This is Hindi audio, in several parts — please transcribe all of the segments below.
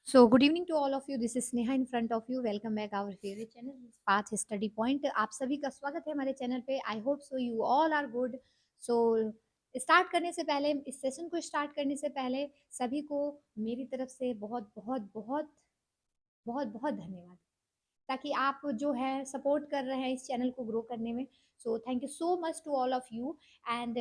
So good evening to all of you. This is Sneha in front of you. Welcome back our favorite channel Path Study Point. आप सभी का स्वागत है हमारे चैनल पे. I hope so you all are good. So start करने से पहले, इस सेशन को स्टार्ट करने से पहले सभी को मेरी तरफ से बहुत बहुत बहुत बहुत बहुत धन्यवाद, ताकि आप जो है सपोर्ट कर रहे हैं इस चैनल को ग्रो करने में. So thank you so much to all of you. And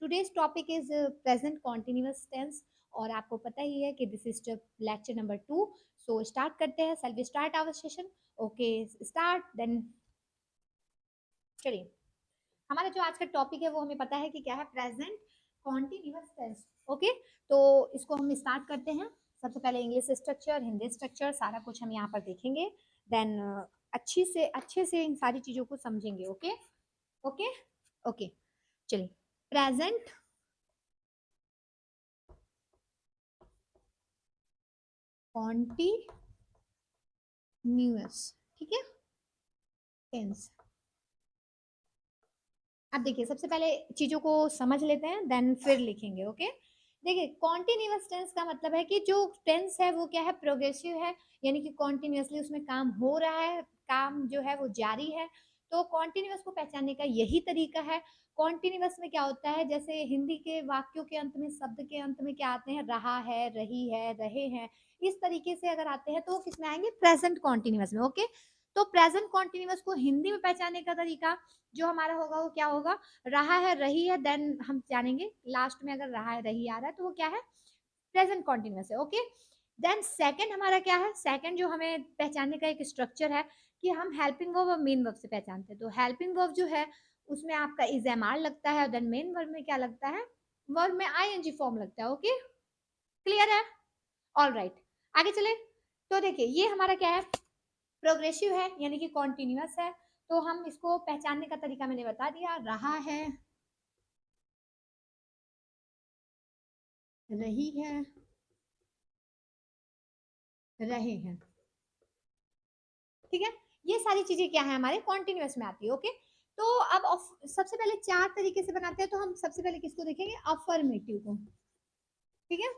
today's topic is present continuous tense. और आपको पता ही है कि this is lecture number 2. So start करते हैं. Shall we start our session. Okay, start then. चलिए, हमारा जो आज का टॉपिक है वो हमें पता है कि क्या है, प्रेजेंट कॉन्टिन्यूअस टेंस. ओके, तो इसको हम स्टार्ट करते हैं. सबसे पहले इंग्लिश स्ट्रक्चर, हिंदी स्ट्रक्चर, सारा कुछ हम यहाँ पर देखेंगे. देन अच्छे से इन सारी चीजों को समझेंगे. Okay okay okay. चलिए, प्रेजेंट कॉन्टिन्यूअस, ठीक है, टेंस. अब देखिए, सबसे पहले चीजों को समझ लेते हैं, देन फिर लिखेंगे. ओके, देखिए, कॉन्टिन्यूअस टेंस का मतलब है कि जो टेंस है वो क्या है, प्रोग्रेसिव है, यानी कि कॉन्टिन्यूअसली उसमें काम हो रहा है, काम जो है वो जारी है. तो कॉन्टिन्यूअस को पहचानने का यही तरीका है. कॉन्टिन्यूअस में क्या होता है, जैसे हिंदी के वाक्यों के अंत में, शब्द के अंत में क्या आते हैं, रहा है, रही है, रहे हैं, इस तरीके से अगर आते हैं तो किस में आएंगे, प्रेजेंट कॉन्टिन्यूअस में. ओके, तो प्रेजेंट कॉन्टिन्यूअस को हिंदी में पहचानने का तरीका जो हमारा होगा वो क्या होगा, रहा है, रही है, देन हम जानेंगे लास्ट में अगर रहा है, रही आ रहा है तो वो क्या है, प्रेजेंट कॉन्टिन्यूअस है. ओके, देन सेकंड हमारा क्या है, सेकंड जो हमें पहचानने का एक स्ट्रक्चर है कि हम हेल्पिंग वर्ब और मेन वर्ब से पहचानते हैं. तो हेल्पिंग वर्ब जो है उसमें आपका इज एम आर लगता है, देन मेन वर्ब में क्या लगता है, वर्ब में आई एन जी फॉर्म लगता है. ओके, क्लियर है, ऑल राइट. आगे चले, तो देखिए ये हमारा क्या है, प्रोग्रेसिव है, यानी कि कॉन्टिन्यूअस है. तो हम इसको पहचानने का तरीका मैंने बता दिया, रहा है, रही है, रहे हैं, ठीक है. ये सारी चीजें क्या है, हमारे कॉन्टिन्यूअस में आती है. ओके, तो अब सबसे पहले चार तरीके से बनाते हैं. तो हम सबसे पहले किसको देखेंगे, अफर्मेटिव को, ठीक है.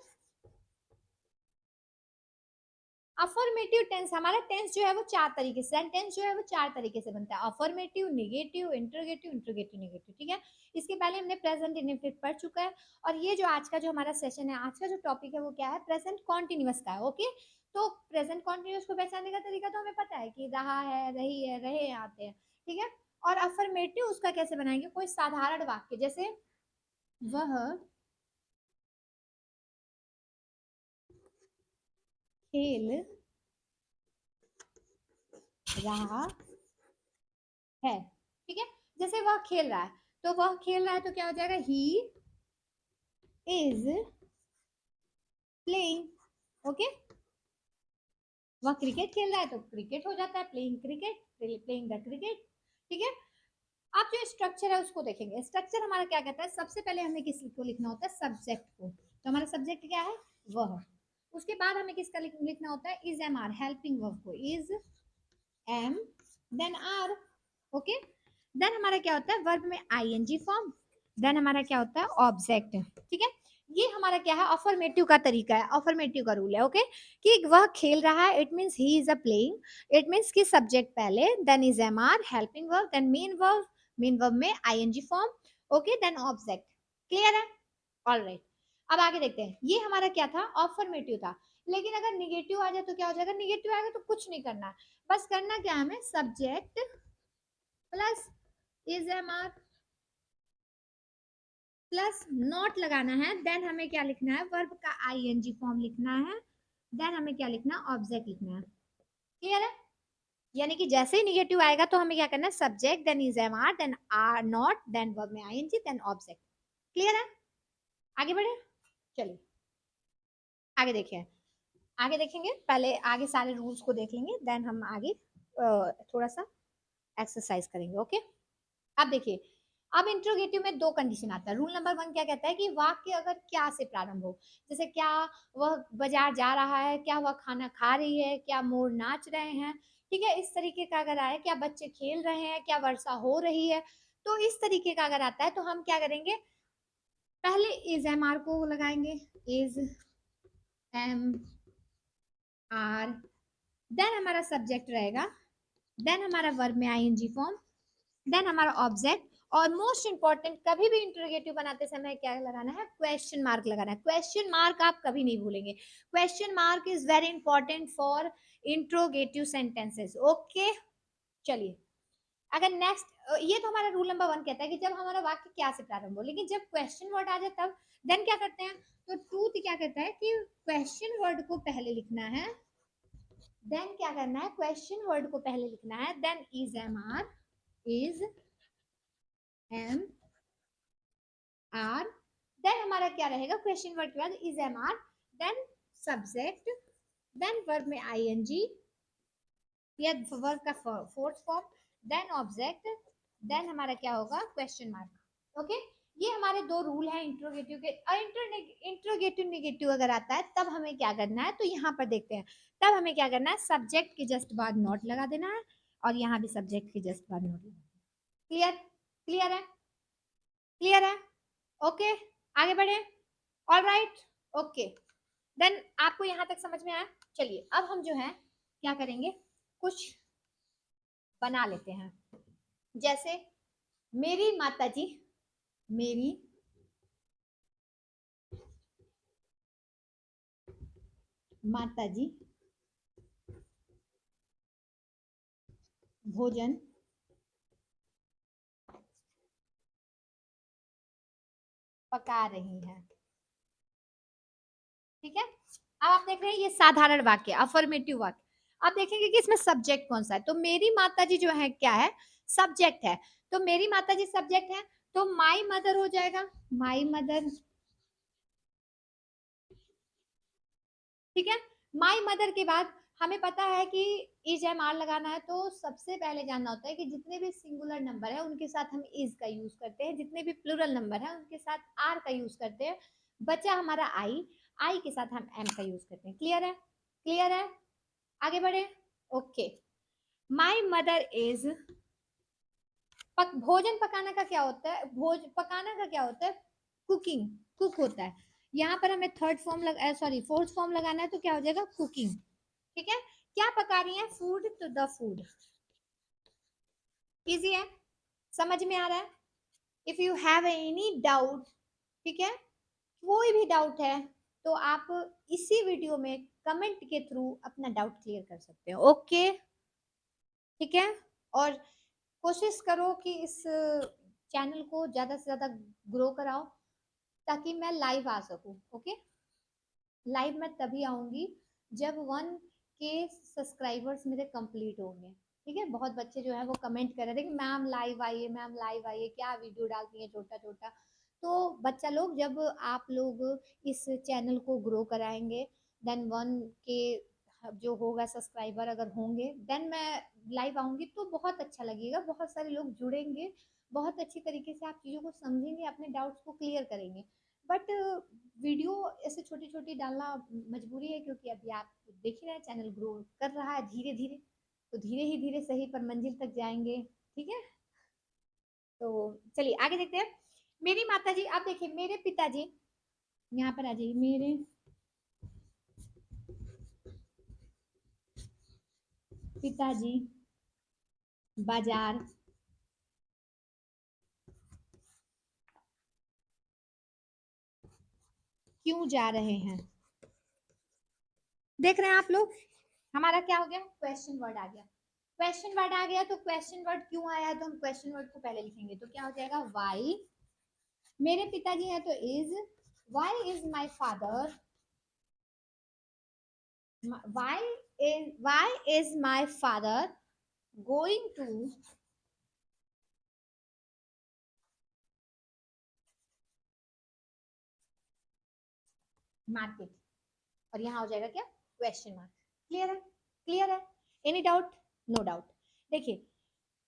अफर्मेटिव टेंस, हमारा टेंस जो है वो चार तरीके से, सेंटेंस जो है वो चार तरीके से बनता है, affirmative, negative, interrogative, interrogative negative, ठीक है. इसके पहले हमने प्रेजेंट इनडेफिनिट पढ़ चुका है. और ये जो आज का जो हमारा सेशन है, आज का जो टॉपिक है वो क्या है, प्रेजेंट कॉन्टिन्यूअस का है. ओके, तो प्रेजेंट कॉन्टिन्यूअस को पहचानने का तरीका तो हमें पता है कि रहा है, रही है, रहे आते हैं, ठीक है. और अफर्मेटिव उसका कैसे बनाएंगे, कोई साधारण वाक्य, जैसे वह खेल रहा है, ठीक है. जैसे वह खेल रहा है, तो वह खेल रहा है तो क्या हो जाएगा, ही इज प्लेइंग. ओके, वह क्रिकेट खेल रहा है तो क्रिकेट हो जाता है, playing cricket, playing the cricket, ठीक है. आप जो स्ट्रक्चर है उसको देखेंगे. स्ट्रक्चर हमारा क्या कहता है, सबसे पहले हमें किसको लिखना होता है, सब्जेक्ट को. तो हमारा सब्जेक्ट क्या है, वह. उसके बाद हमें किसका लिखना होता है, is am are, helping verb को, is am then are. Okay, then हमारा क्या होता है, वर्ब में I N G form, then हमारा क्या होता है, ऑब्जेक्ट, ठीक है. ये हमारा क्या है, अफर्मेटिव का तरीका है, अफर्मेटिव का रूल है. ओके, कि वह खेल रहा है, it means he is a playing, it means कि सब्जेक्ट पहले, then is am are, helping verb, then main verb में I N G form, okay, then object. Clear है, ऑल राइट. अब आगे देखते हैं, ये हमारा क्या था, अफर्मेटिव था. लेकिन अगर निगेटिव आ जाए तो क्या हो जाएगा, निगेटिव आएगा तो कुछ नहीं करना, बस करना क्या हमें, subject plus is am are plus not लगाना है. देन हमें क्या लिखना है, वर्ब का आई एन जी फॉर्म लिखना है, देन हमें क्या लिखना है, ऑब्जेक्ट लिखना है. क्लियर है, यानी कि जैसे ही निगेटिव आएगा तो हमें क्या करना है, subject, then is am are, then are not, then verb में I N G, then object. Clear है, आगे बढ़े. चलिए आगे देखिए, आगे देखेंगे, पहले आगे सारे रूल्स को देख लेंगे, देन हम आगे थोड़ा सा एक्सरसाइज करेंगे. ओके, अब देखिए, अब इंट्रोगेटिव में दो कंडीशन आता है. रूल नंबर 1 क्या कहता है कि वाक्य अगर क्या से प्रारंभ हो, जैसे क्या वह बाजार जा रहा है, क्या वह खाना खा रही है, क्या मोर नाच रहे हैं, ठीक है, इस तरीके का अगर आए, क्या बच्चे खेल रहे हैं, क्या वर्षा हो रही है, तो इस तरीके का अगर आता है तो हम क्या करेंगे, पहले इज एम आर को लगाएंगे, इज एम आर, देन हमारा सब्जेक्ट रहेगा, देन हमारा वर्ब में आईएनजी फॉर्म, देन हमारा ऑब्जेक्ट, और मोस्ट इंपॉर्टेंट कभी भी इंटरोगेटिव बनाते समय क्या लगाना है, क्वेश्चन मार्क लगाना है। क्वेश्चन मार्क आप कभी नहीं भूलेंगे, question mark is very important for interrogative sentences. Okay, चलिए अगर नेक्स्ट, ये तो हमारा रूल नंबर 1 कहता है कि जब हमारा वाक्य क्या से प्रारंभ हो, लेकिन जब क्वेश्चन वर्ड आ जाए तब देन क्या करते हैं, तो ट्रूथ क्या कहता है कि क्वेश्चन वर्ड को पहले लिखना है, देन क्या करना है, क्वेश्चन वर्ड को पहले लिखना है, then is am are, is am are, then हमारा क्या रहेगा, क्वेश्चन वर्ड के बाद is am are, then subject, then verb में आईएनजी या वर्ब का fourth form, then object, then हमारा क्या होगा, क्वेश्चन मार्क। ओके, ये हमारे दो रूल हैं इंट्रोगेटिव के। इंट्रोगेटिव नेगेटिव अगर आता है तब हमें क्या करना है, तो यहाँ पर देखते हैं, तब हमें क्या करना है, सब्जेक्ट के जस्ट बाद नॉट लगा देना है, और यहाँ भी सब्जेक्ट के जस्ट बाद नॉट लगा देना है। क्लियर, क्लियर है, क्लियर है, ओके, आगे बढ़े, ऑल राइट, ओके, देन आपको यहाँ तक समझ में आया। चलिए अब हम जो है क्या करेंगे, कुछ बना लेते हैं, जैसे मेरी माता जी, मेरी माता जी भोजन पका रही हैं। ठीक है, अब आप देख रहे हैं ये साधारण वाक्य, अफर्मेटिव वाक्य। आप देखेंगे कि इसमें सब्जेक्ट कौन सा है, तो मेरी माता जी जो है क्या है, सब्जेक्ट है, तो मेरी माता जी सब्जेक्ट है, तो माई मदर हो जाएगा, माई मदर। ठीक है, माई मदर के बाद हमें पता है कि इज एम आर लगाना है, तो सबसे पहले जानना होता है कि जितने भी सिंगुलर नंबर है उनके साथ हम इज का यूज करते हैं, जितने भी प्लूरल नंबर है उनके साथ आर का यूज करते हैं। बचा हमारा आई, आई के साथ हम एम का यूज करते हैं। क्लियर है, क्लियर है, आगे बढ़े, ओके। माई मदर इज, भोजन पकाना का क्या होता है, भोज पकाना का क्या होता है, कुकिंग, कुक होता है। यहाँ पर हमें थर्ड फॉर्म लगा, सॉरी फोर्थ फॉर्म लगाना है, तो क्या हो जाएगा, कुकिंग। ठीक है, क्या पका रही है, फूड, तो द फूड। इजी है, समझ में आ रहा है। If you have any doubt, ठीक है, कोई भी डाउट है, तो आप इसी वीडियो में कमेंट के थ्रू अपना डाउट क्लियर कर सकते हो। ओके, ठीक है, और कोशिश करो कि इस चैनल को ज़्यादा से ज़्यादा ग्रो कराओ, ताकि मैं लाइव आ सकूं। ओके, लाइव मैं तभी आऊंगी जब 1K सब्सक्राइबर्स मेरे कंप्लीट होंगे। ठीक है, बहुत बच्चे जो है वो कमेंट कर रहे थे कि मैम लाइव आइए, मैम लाइव आइए, क्या वीडियो डालती हैं छोटा छोटा। तो बच्चा लोग, जब आप लोग इस चैनल को ग्रो कराएंगे, देन 1K जो होगा सब्सक्राइबर अगर होंगे, देन मैं लाइव आऊंगी, तो बहुत अच्छा लगेगा, बहुत सारे लोग जुड़ेंगे, बहुत अच्छी तरीके से आप चीज़ों को समझेंगे, अपने डाउट्स को क्लियर करेंगे। बट वीडियो ऐसे छोटी छोटी डालना मजबूरी है, क्योंकि अभी आप देख ही रहे हैं चैनल ग्रो कर रहा है धीरे धीरे, तो धीरे ही धीरे सही पर मंजिल तक जाएंगे। ठीक है, तो चलिए आगे देखते हैं। मेरी माता जी, आप देखिए मेरे पिताजी, यहाँ पर आ जाइए, मेरे पिताजी बाजार क्यों जा रहे हैं। देख रहे हैं आप लोग, हमारा क्या हो गया, क्वेश्चन वर्ड आ गया। क्वेश्चन वर्ड आ गया, तो क्वेश्चन वर्ड क्यों आया है, तो हम क्वेश्चन वर्ड को पहले लिखेंगे, तो क्या हो जाएगा, वाई, मेरे पिताजी हैं तो is, why is my father, why is my father going to market, और यहाँ हो जाएगा क्या, क्वेश्चन मार्क। क्लियर है, क्लियर है, एनी डाउट, नो डाउट। देखिए,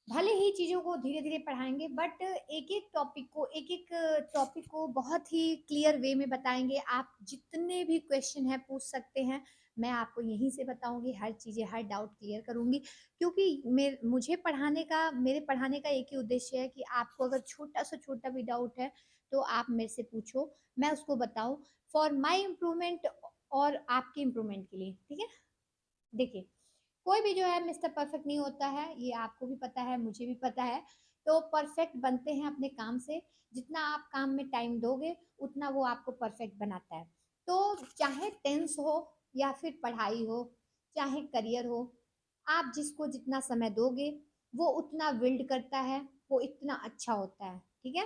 भले ही चीज़ों को धीरे धीरे पढ़ाएंगे, बट एक एक टॉपिक को, एक एक टॉपिक को बहुत ही क्लियर वे में बताएंगे। आप जितने भी क्वेश्चन है पूछ सकते हैं, मैं आपको यहीं से बताऊंगी, हर चीज़ें, हर डाउट क्लियर करूंगी, क्योंकि मुझे पढ़ाने का, मेरे पढ़ाने का एक ही उद्देश्य है कि आपको अगर छोटा से छोटा भी डाउट है, तो आप मेरे से पूछो, मैं उसको बताऊं, फॉर माई इम्प्रूवमेंट और आपके इम्प्रूवमेंट के लिए। ठीक है, देखिए, कोई भी जो है मिस्टर परफेक्ट नहीं होता है, ये आपको भी पता है, मुझे भी पता है। तो परफेक्ट बनते हैं अपने काम से। जितना आप काम में टाइम दोगे, उतना वो आपको परफेक्ट बनाता है। तो चाहे टेंस हो या फिर पढ़ाई हो, चाहे करियर हो, आप जिसको जितना समय दोगे, वो उतना बिल्ड करता है, वो इतना अच्छा होता है। ठीक है?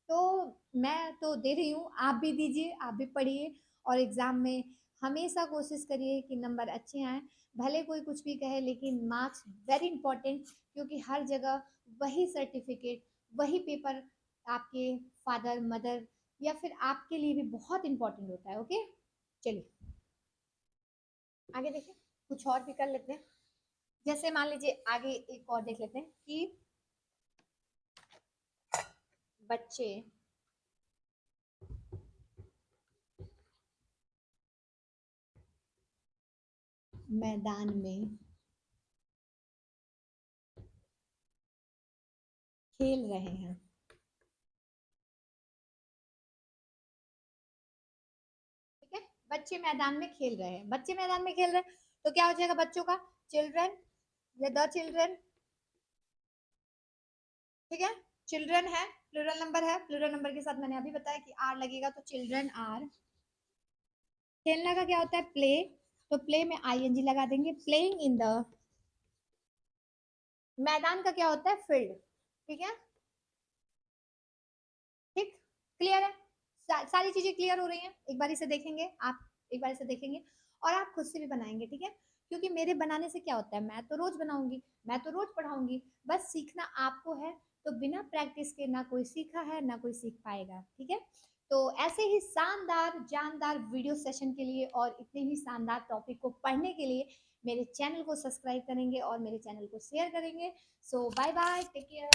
तो मैं तो दे रही हूँ, आप भी दीजिए, आप भी पढ़िए, और एग्ज़ाम में हमेशा कोशिश करिए कि नंबर अच्छे आएँ। भले कोई कुछ भी कहे, लेकिन मार्क्स वेरी इंपॉर्टेंट, क्योंकि हर जगह वही सर्टिफिकेट, वही पेपर आपके फादर मदर या फिर आपके लिए भी बहुत इंपॉर्टेंट होता है। ओके, चलिए आगे देखिए, कुछ और भी कर लेते हैं। जैसे मान लीजिए आगे एक और देख लेते हैं कि बच्चे मैदान में खेल रहे हैं। ठीक है, बच्चे मैदान में खेल रहे हैं, बच्चे मैदान में खेल रहे हैं, तो क्या हो जाएगा बच्चों का? चिल्ड्रन या द चिल्ड्रन। ठीक है, चिल्ड्रन है, प्लूरल नंबर है, प्लूरल नंबर के साथ मैंने अभी बताया कि आर लगेगा, तो चिल्ड्रन आर। खेलने का क्या होता है? प्ले। तो प्ले में आईएनजी लगा देंगे, प्लेइंग इन द। मैदान का क्या होता है? फील्ड। ठीक है, ठीक, क्लियर है? सारी चीजें क्लियर हो रही हैं? एक बार इसे देखेंगे आप, एक बार इसे देखेंगे, और आप खुद से भी बनाएंगे। ठीक है, क्योंकि मेरे बनाने से क्या होता है, मैं तो रोज बनाऊंगी, मैं तो रोज पढ़ाऊंगी, बस सीखना आपको है। तो बिना प्रैक्टिस के ना कोई सीखा है, ना कोई सीख पाएगा। ठीक है, तो ऐसे ही शानदार जानदार वीडियो सेशन के लिए और इतने ही शानदार टॉपिक को पढ़ने के लिए मेरे चैनल को सब्सक्राइब करेंगे और मेरे चैनल को शेयर करेंगे। सो बाय बाय, टेक केयर।